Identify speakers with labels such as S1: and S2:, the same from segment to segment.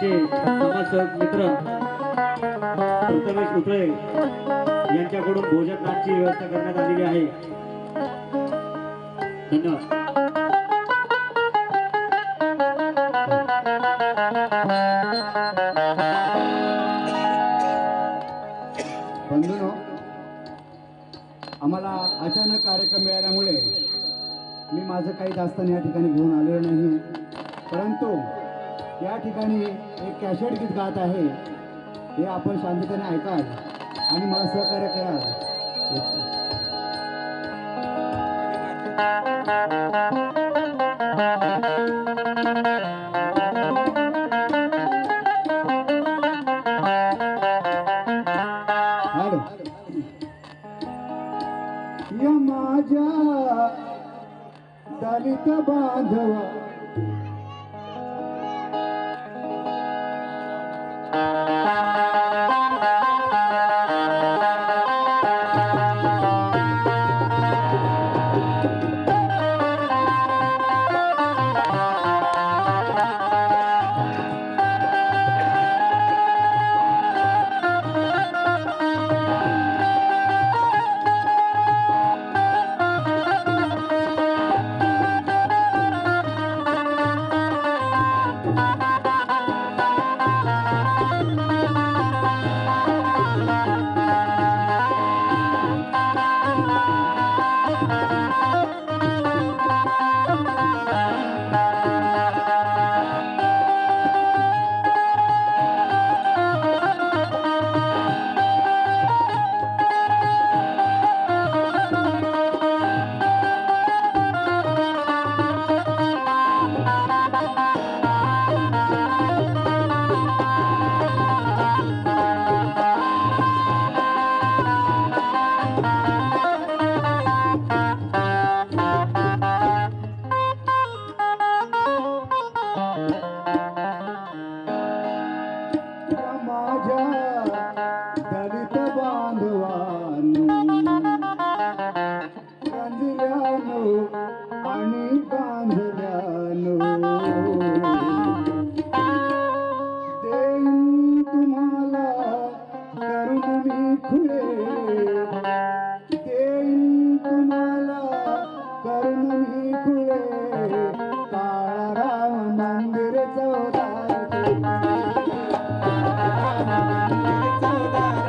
S1: आमचे समाजसेवक मित्र प्रथमेश उतळे यांच्याकडून भोजनाची व्यवस्था करण्यात आलेली आहे। धन्यवाद।
S2: बंधूंनो, आम्हाला अचानक कार्यक्रम मिळाल्यामुळे मी माझं काही दास्तान या ठिकाणी घेऊन आलेलो नाही, परंतु या ठिकाणी एक कॅसेट गीत गात आहे, हे आपण शांततेने ऐकाल आणि मला सहकार्य कराल। या माझ्या दलित बांधवा आणि बांधल्यानो देईन तुम्हाला करून मी खुले, देईन तुम्हाला करून मी खुले, काळाराम मंदिर चौदार
S3: मंदिर चौदार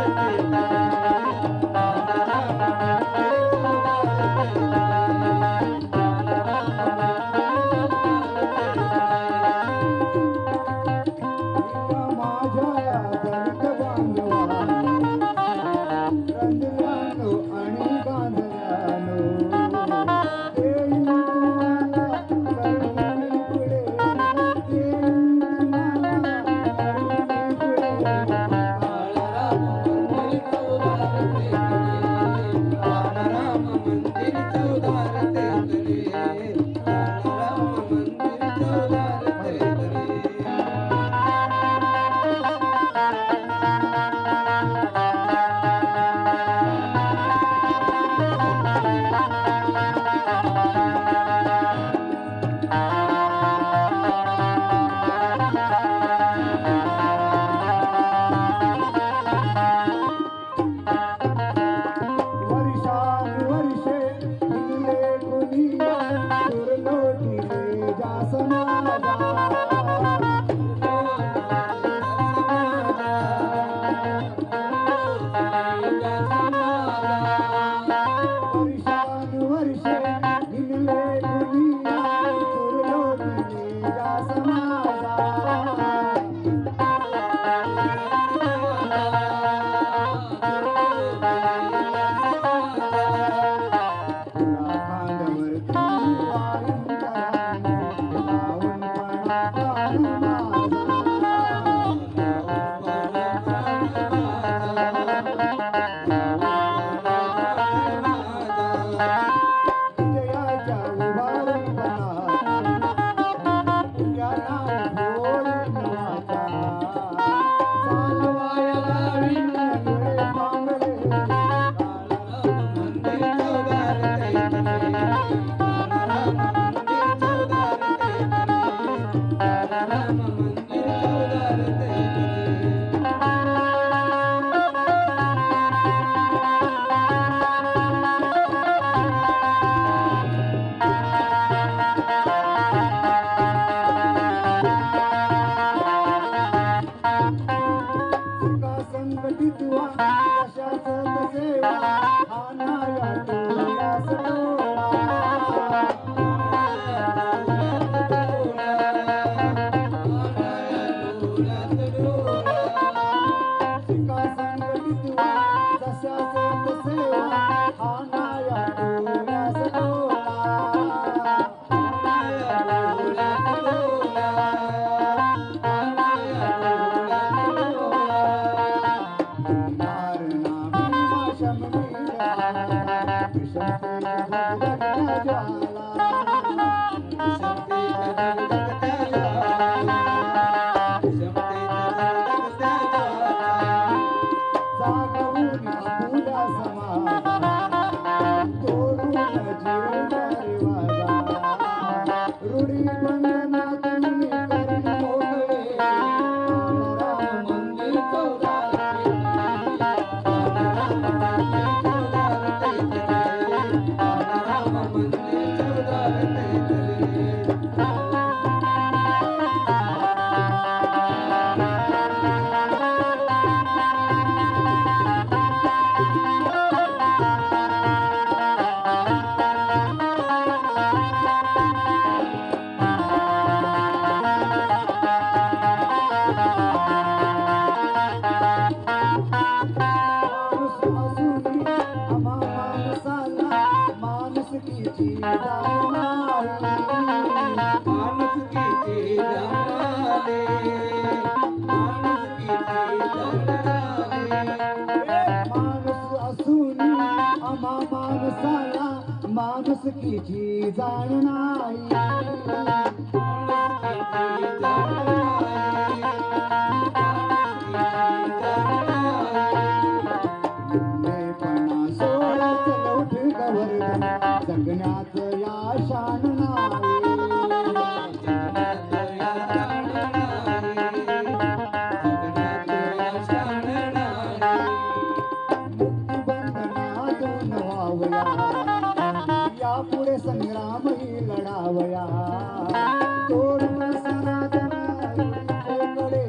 S2: माणुसकीची जाण नाही.
S3: माणुसकीची जाणाले, माणुसकीची जाणाले.
S2: माणूस असून आम्हा माणसाला माणुसकीची जाण नाही. निम्मेपणा सोड चलवट गवर्धन जगण्यात या शान नाही. मुक्तिबंधनातून व्हावया यापुढे संग्रामही लढावया. तोडून सनातन कडे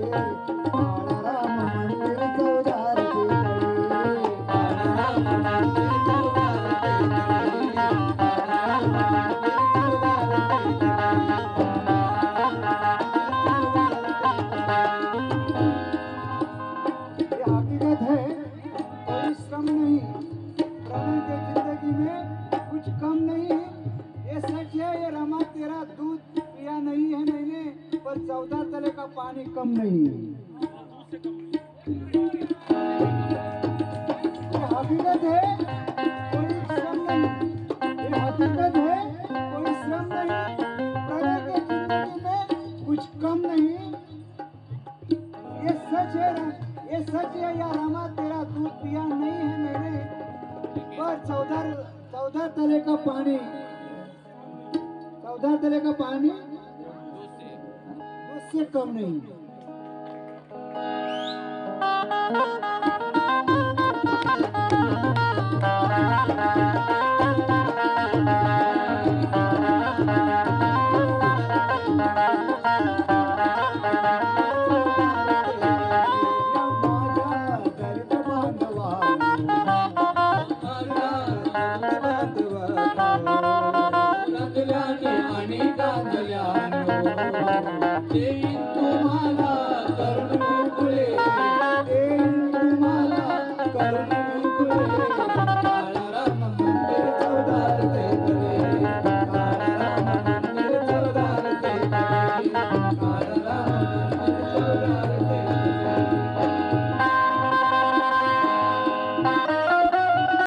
S2: बाळाराम मंदिर चौदारचे ये हकीकत है, कोई श्रम नहीं, प्रणय के जिंदगी में कुछ कम नहीं है. ये सच है, ये रमा तेरा दूध पिया नहीं है मैंने, पर 14 तले का पानी कम नहीं है. ये हकीकत है, कोई श्रम नहीं. ये हकीकत है, कोई श्रम नहीं, प्रणय के जिंदगी में कुछ कम नहीं. ये सच है, ये सच है या रामा तेरा दूध पिया नहीं है मैंने, पर 14 तले का पानी, 14 तले का पानी उससे कम नहीं.
S3: रंगल्याने आणि गांजल्यानो देईन तुम्हाला